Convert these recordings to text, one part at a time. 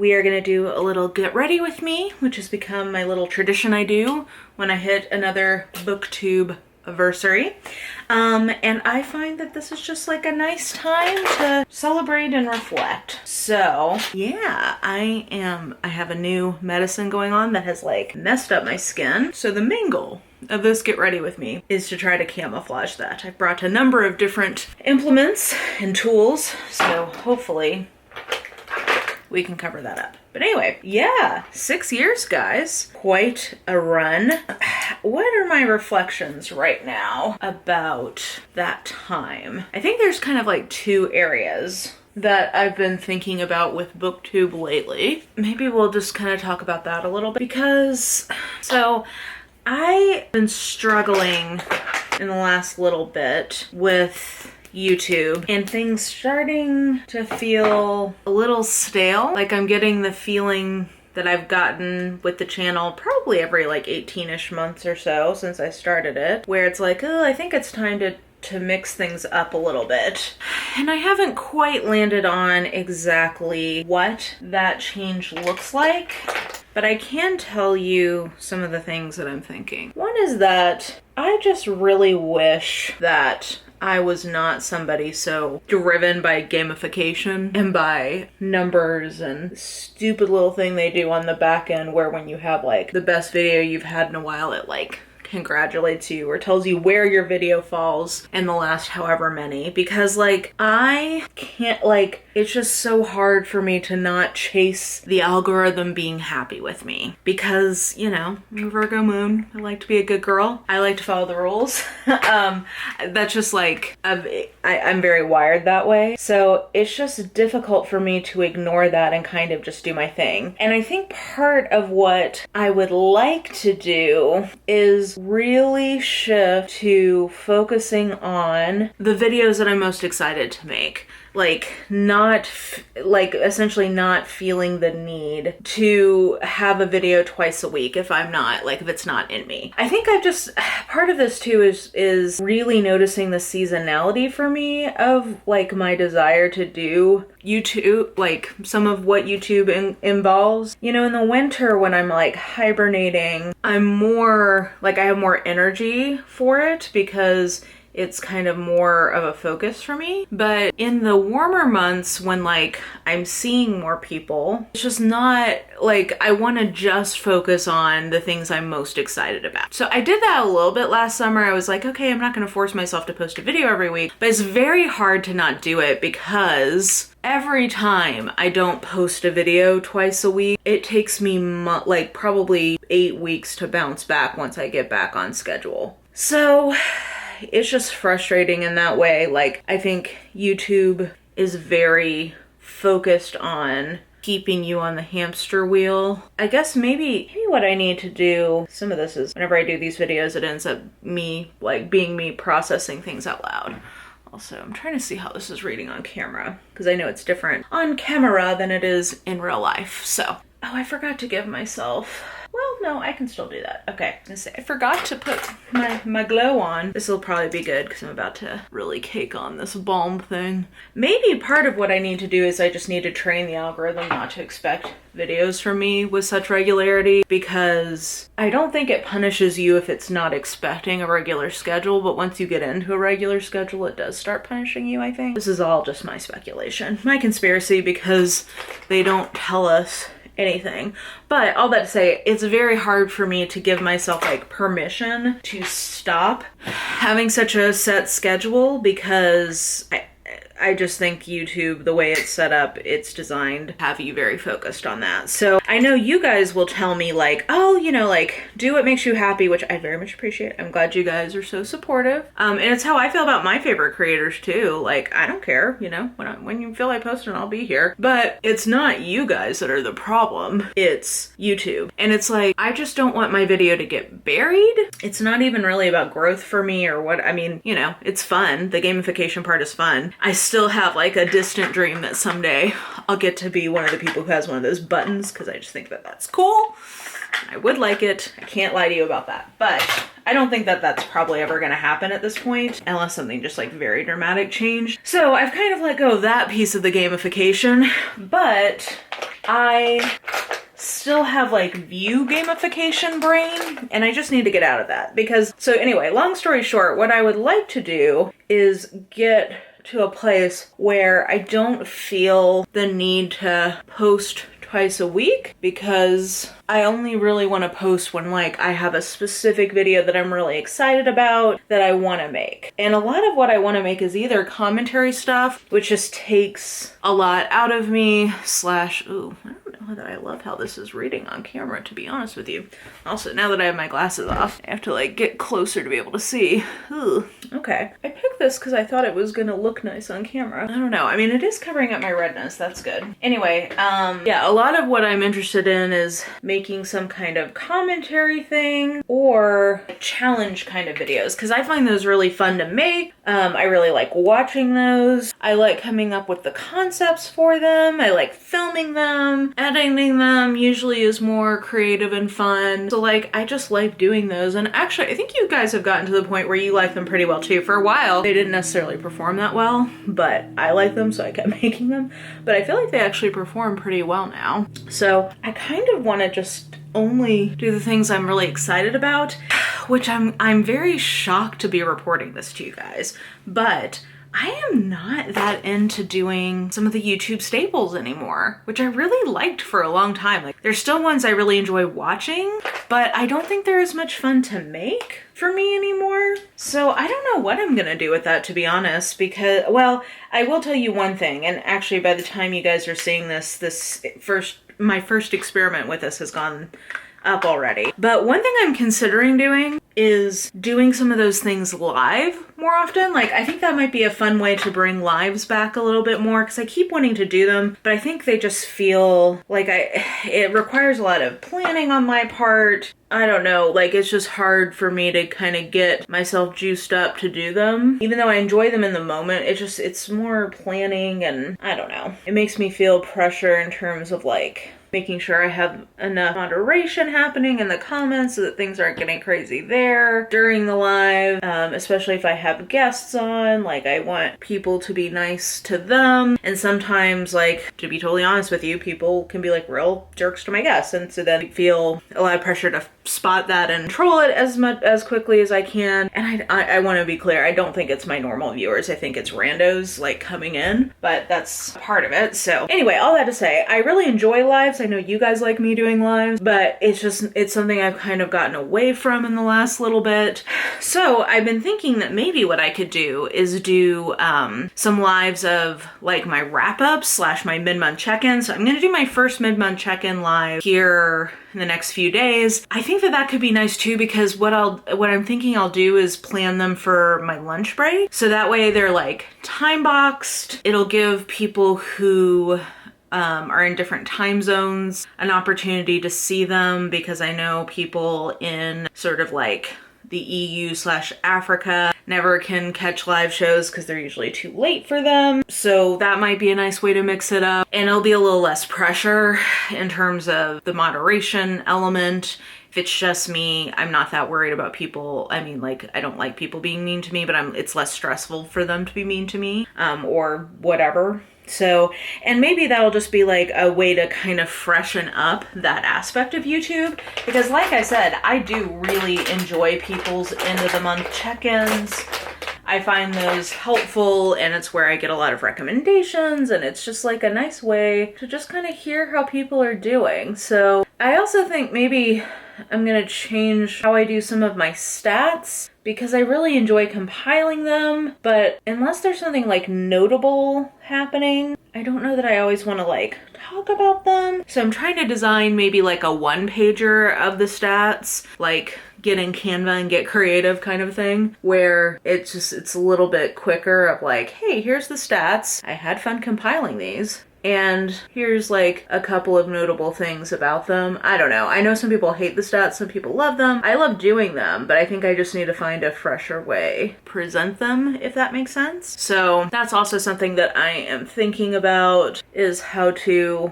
we are gonna do a little get ready with me, which has become my little tradition I do when I hit another Booktube anniversary. And I find that this is just like a nice time to celebrate and reflect. So yeah, I have a new medicine going on that has like messed up my skin. So the main goal of this get ready with me is to try to camouflage that. I've brought a number of different implements and tools, so hopefully we can cover that up. But anyway, yeah, 6 years, guys. Quite a run. What are my reflections right now about that time? I think there's kind of like two areas that I've been thinking about with Booktube lately. Maybe we'll just kind of talk about that a little bit because, so I've been struggling in the last little bit with YouTube and things starting to feel a little stale. Like I'm getting the feeling that I've gotten with the channel probably every like 18-ish months or so since I started it, where it's like, oh, I think it's time to mix things up a little bit. And I haven't quite landed on exactly what that change looks like, but I can tell you some of the things that I'm thinking. One is that I just really wish that I was not somebody so driven by gamification and by numbers and stupid little thing they do on the back end where when you have like the best video you've had in a while, it like congratulates you or tells you where your video falls in the last however many, because like I can't, like it's just so hard for me to not chase the algorithm being happy with me because, you know, I'm a Virgo moon. I like to be a good girl. I like to follow the rules. That's just like I'm very wired that way. So it's just difficult for me to ignore that and kind of just do my thing. And I think part of what I would like to do is really shift to focusing on the videos that I'm most excited to make. Like essentially not feeling the need to have a video twice a week if it's not in me. I think I've just, part of this too is really noticing the seasonality for me of like my desire to do YouTube, like some of what YouTube involves. You know, in the winter when I'm like hibernating, I'm more, like I have more energy for it because it's kind of more of a focus for me. But in the warmer months when like I'm seeing more people, it's just not like I want to just focus on the things I'm most excited about. So I did that a little bit last summer. I was like, okay, I'm not going to force myself to post a video every week, but it's very hard to not do it because every time I don't post a video twice a week, it takes me like probably 8 weeks to bounce back once I get back on schedule. So it's just frustrating in that way. Like, I think YouTube is very focused on keeping you on the hamster wheel. I guess maybe what I need to do, some of this is whenever I do these videos, it ends up being me processing things out loud. Also, I'm trying to see how this is reading on camera because I know it's different on camera than it is in real life. So, oh, I forgot to give myself, well, no, I can still do that. Okay, I forgot to put my glow on. This will probably be good because I'm about to really cake on this balm thing. Maybe part of what I need to do is I just need to train the algorithm not to expect videos from me with such regularity, because I don't think it punishes you if it's not expecting a regular schedule, but once you get into a regular schedule, it does start punishing you, I think. This is all just my speculation, my conspiracy, because they don't tell us anything. But all that to say, it's very hard for me to give myself like permission to stop having such a set schedule because I just think YouTube, the way it's set up, it's designed to have you very focused on that. So I know you guys will tell me like, oh, you know, like do what makes you happy, which I very much appreciate. I'm glad you guys are so supportive. And it's how I feel about my favorite creators too. Like, I don't care, you know, when you feel like posting, I'll be here. But it's not you guys that are the problem. It's YouTube. And it's like, I just don't want my video to get buried. It's not even really about growth for me or what, I mean, you know, it's fun. The gamification part is fun. I still have like a distant dream that someday I'll get to be one of the people who has one of those buttons because I just think that that's cool. I would like it. I can't lie to you about that. But I don't think that that's probably ever going to happen at this point unless something just like very dramatic changed. So I've kind of let go of that piece of the gamification, but I still have like view gamification brain, and I just need to get out of that because, so anyway, long story short, what I would like to do is get to a place where I don't feel the need to post twice a week, because I only really want to post when like I have a specific video that I'm really excited about that I want to make. And a lot of what I want to make is either commentary stuff, which just takes a lot out of me, slash, ooh, I don't know that I love how this is reading on camera, to be honest with you. Also, now that I have my glasses off, I have to like get closer to be able to see. Ooh, okay. I picked this because I thought it was gonna look nice on camera. I don't know. I mean, it is covering up my redness. That's good. Anyway, yeah, a lot of what I'm interested in is making some kind of commentary thing or challenge kind of videos, because I find those really fun to make. I really like watching those. I like coming up with the concepts for them. I like filming them. Editing them usually is more creative and fun. So like, I just like doing those. And actually, I think you guys have gotten to the point where you like them pretty well too. For a while, they didn't necessarily perform that well, but I like them, so I kept making them. But I feel like they actually perform pretty well now. So I kind of want to just only do the things I'm really excited about, which I'm very shocked to be reporting this to you guys, but I am not that into doing some of the YouTube staples anymore, which I really liked for a long time. Like, there's still ones I really enjoy watching, but I don't think they're as much fun to make for me anymore. So I don't know what I'm gonna do with that, to be honest, because, well, I will tell you one thing, and actually by the time you guys are seeing this, my first experiment with this has gone up already. But one thing I'm considering doing is doing some of those things live more often. Like, I think that might be a fun way to bring lives back a little bit more, because I keep wanting to do them, but I think they just feel like it requires a lot of planning on my part. I don't know, like, it's just hard for me to kind of get myself juiced up to do them. Even though I enjoy them in the moment, it's more planning, and I don't know. It makes me feel pressure in terms of like making sure I have enough moderation happening in the comments so that things aren't getting crazy there during the live, especially if I have guests on. Like, I want people to be nice to them, and sometimes, like, to be totally honest with you, people can be like real jerks to my guests, and so then I feel a lot of pressure to spot that and control it as quickly as I can. And I want to be clear, I don't think it's my normal viewers. I think it's randos like coming in, but that's part of it. So anyway, all that to say, I really enjoy lives. I know you guys like me doing lives, but it's something I've kind of gotten away from in the last little bit. So I've been thinking that maybe what I could do is do some lives of like my wrap-ups slash my mid-month check-in. So I'm going to do my first mid-month check-in live here in the next few days. I think that could be nice too, because what I'm thinking I'll do is plan them for my lunch break. So that way they're like time boxed. It'll give people who are in different time zones an opportunity to see them, because I know people in sort of like the EU/Africa never can catch live shows because they're usually too late for them. So that might be a nice way to mix it up, and it'll be a little less pressure in terms of the moderation element. If it's just me, I'm not that worried about people. I mean, like, I don't like people being mean to me, but it's less stressful for them to be mean to me, or whatever. So, and maybe that'll just be like a way to kind of freshen up that aspect of YouTube, because like I said, I do really enjoy people's end of the month check-ins. I find those helpful, and it's where I get a lot of recommendations, and it's just like a nice way to just kind of hear how people are doing. So I also think maybe I'm gonna change how I do some of my stats, because I really enjoy compiling them, but unless there's something like notable happening, I don't know that I always want to like talk about them. So I'm trying to design maybe like a one-pager of the stats, like get in Canva and get creative kind of thing, where it's a little bit quicker of like, hey, here's the stats. I had fun compiling these, and here's like a couple of notable things about them. I don't know. I know some people hate the stats, some people love them. I love doing them, but I think I just need to find a fresher way to present them, if that makes sense. So that's also something that I am thinking about, is how to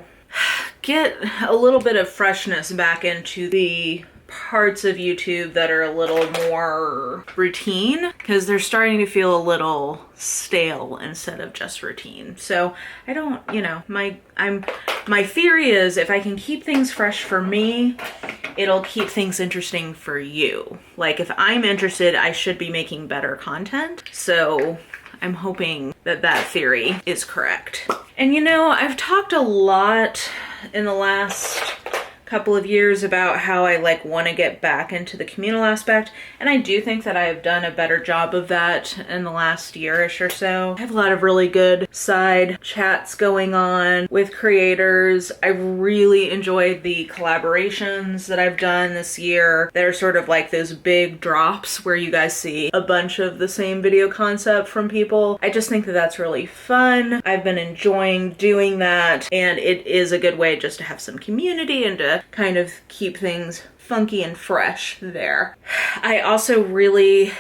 get a little bit of freshness back into the parts of YouTube that are a little more routine, because they're starting to feel a little stale instead of just routine. So I don't, you know, my theory is if I can keep things fresh for me, it'll keep things interesting for you. Like if I'm interested, I should be making better content. So I'm hoping that that theory is correct. And you know, I've talked a lot in the last couple of years about how I like want to get back into the communal aspect, and I do think that I have done a better job of that in the last year-ish or so. I have a lot of really good side chats going on with creators. I really enjoyed the collaborations that I've done this year. They're sort of like those big drops where you guys see a bunch of the same video concept from people. I just think that that's really fun. I've been enjoying doing that, and it is a good way just to have some community and to kind of keep things funky and fresh there. I also really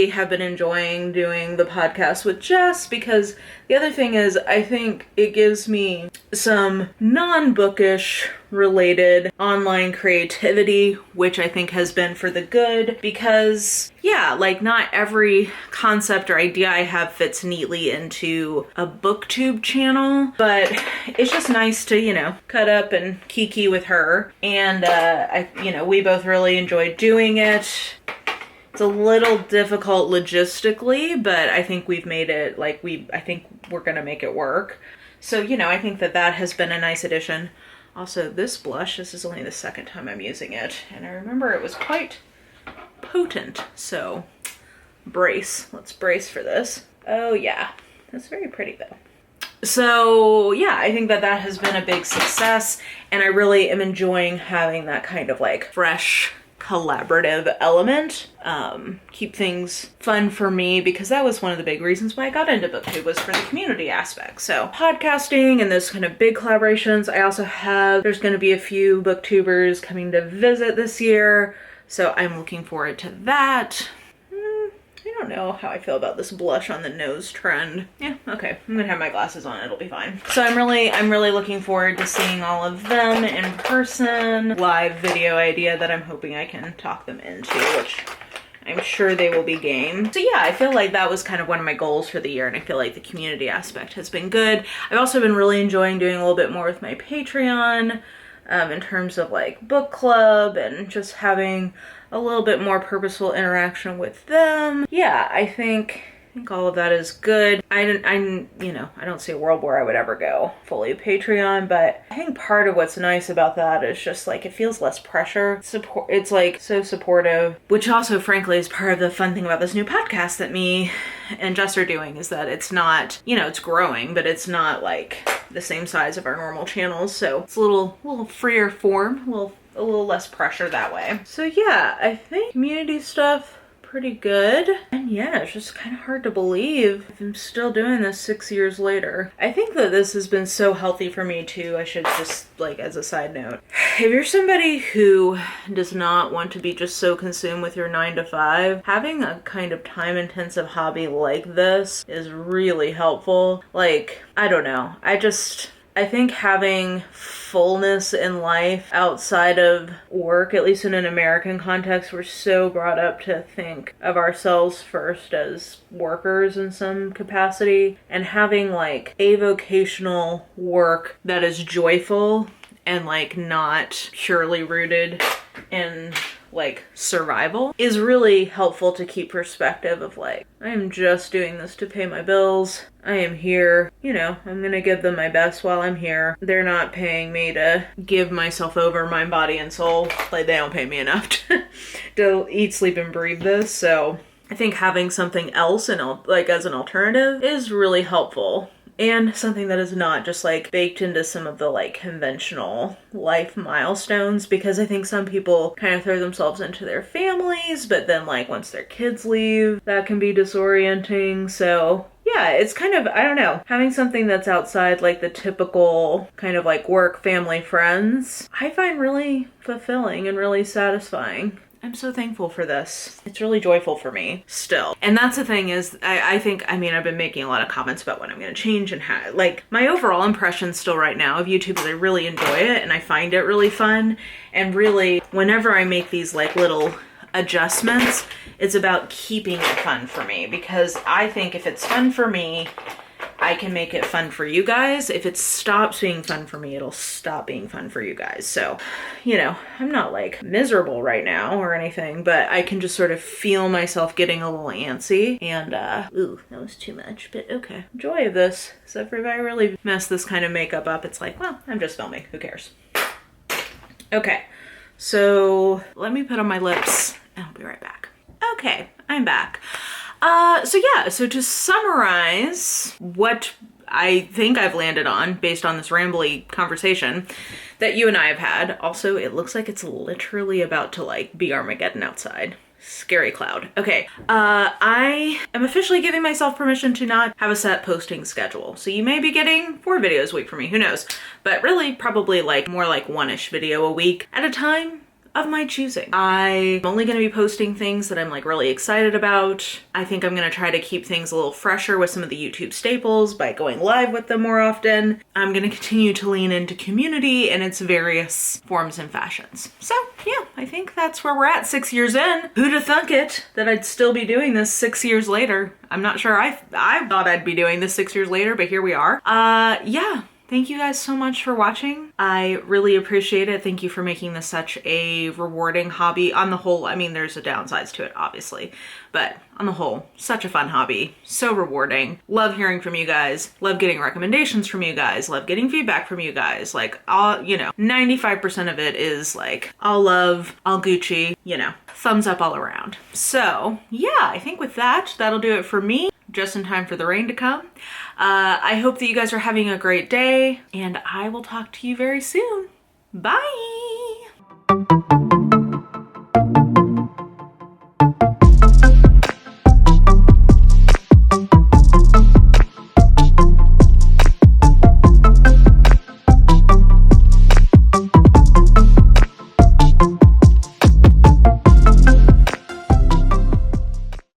have been enjoying doing the podcast with Jess, because the other thing is I think it gives me some non-bookish related online creativity, which I think has been for the good, because yeah, like not every concept or idea I have fits neatly into a Booktube channel, but it's just nice to, you know, cut up and kiki with her. And we both really enjoyed doing it. It's a little difficult logistically, but I think we've made it, I think we're gonna make it work. So, you know, I think that that has been a nice addition. Also, this blush, this is only the second time I'm using it, and I remember it was quite potent, so let's brace for this. Oh yeah, that's very pretty though. So yeah, I think that that has been a big success, and I really am enjoying having that kind of like fresh collaborative element. Keep things fun for me, because that was one of the big reasons why I got into Booktube, was for the community aspect. So podcasting and those kind of big collaborations. I also there's going to be a few Booktubers coming to visit this year, so I'm looking forward to that. I don't know how I feel about this blush on the nose trend. Yeah, okay. I'm gonna have my glasses on, it'll be fine. So I'm really looking forward to seeing all of them in person. Live video idea that I'm hoping I can talk them into, which I'm sure they will be game. So yeah, I feel like that was kind of one of my goals for the year, and I feel like the community aspect has been good. I've also been really enjoying doing a little bit more with my Patreon, in terms of like book club and just having a little bit more purposeful interaction with them. Yeah, I think all of that is good. I don't see a world where I would ever go fully Patreon, but I think part of what's nice about that is just like it feels less pressure. It's like so supportive, which also frankly is part of the fun thing about this new podcast that me and Jess are doing, is that it's not, you know, it's growing, but it's not like the same size of our normal channels. So it's a little freer form, a little less pressure that way. So yeah, I think community stuff pretty good. And yeah, it's just kind of hard to believe I'm still doing this 6 years later. I think that this has been so healthy for me too. I should just, like, as a side note, if you're somebody who does not want to be just so consumed with your 9 to 5, having a kind of time intensive hobby like this is really helpful. Like, I don't know. I think having fullness in life outside of work, at least in an American context, we're so brought up to think of ourselves first as workers in some capacity, and having like avocational work that is joyful and like not purely rooted in like survival is really helpful to keep perspective of like, I am just doing this to pay my bills. I am here, you know, I'm gonna give them my best while I'm here. They're not paying me to give myself over, mind, body, and soul. Like, they don't pay me enough to eat, sleep, and breathe this. So I think having something else as an alternative is really helpful. And something that is not just like baked into some of the like conventional life milestones, because I think some people kind of throw themselves into their families, but then like once their kids leave, that can be disorienting. So yeah, it's kind of, I don't know, having something that's outside like the typical kind of like work, family, friends, I find really fulfilling and really satisfying. I'm so thankful for this. It's really joyful for me still. And that's the thing is, I think, I mean, I've been making a lot of comments about what I'm going to change and how, like, my overall impression still right now of YouTube is I really enjoy it and I find it really fun. And really, whenever I make these like little adjustments, it's about keeping it fun for me, because I think if it's fun for me, I can make it fun for you guys. If it stops being fun for me, it'll stop being fun for you guys. So, you know, I'm not like miserable right now or anything, but I can just sort of feel myself getting a little antsy and, ooh, that was too much, but okay. Joy of this. So if I really mess this kind of makeup up, it's like, well, I'm just filming. Who cares? Okay, so let me put on my lips and I'll be right back. Okay, I'm back. So to summarize what I think I've landed on based on this rambly conversation that you and I have had. Also, it looks like it's literally about to like be Armageddon outside. Scary cloud. Okay, I am officially giving myself permission to not have a set posting schedule. So you may be getting 4 videos a week from me, who knows? But really probably like more like 1-ish video a week at a time of my choosing. I'm only gonna be posting things that I'm like really excited about. I think I'm gonna try to keep things a little fresher with some of the YouTube staples by going live with them more often. I'm gonna continue to lean into community in its various forms and fashions. So yeah, I think that's where we're at 6 years in. Who'd have thunk it that I'd still be doing this 6 years later? I'm not sure I thought I'd be doing this 6 years later, but here we are. Yeah. Thank you guys so much for watching. I really appreciate it. Thank you for making this such a rewarding hobby. On the whole, I mean, there's a downsides to it, obviously, but on the whole, such a fun hobby. So rewarding. Love hearing from you guys. Love getting recommendations from you guys. Love getting feedback from you guys. Like, all, you know, 95% of it is like, all love, all Gucci, you know, thumbs up all around. So yeah, I think with that, that'll do it for me. Just in time for the rain to come. I hope that you guys are having a great day, and I will talk to you very soon. Bye!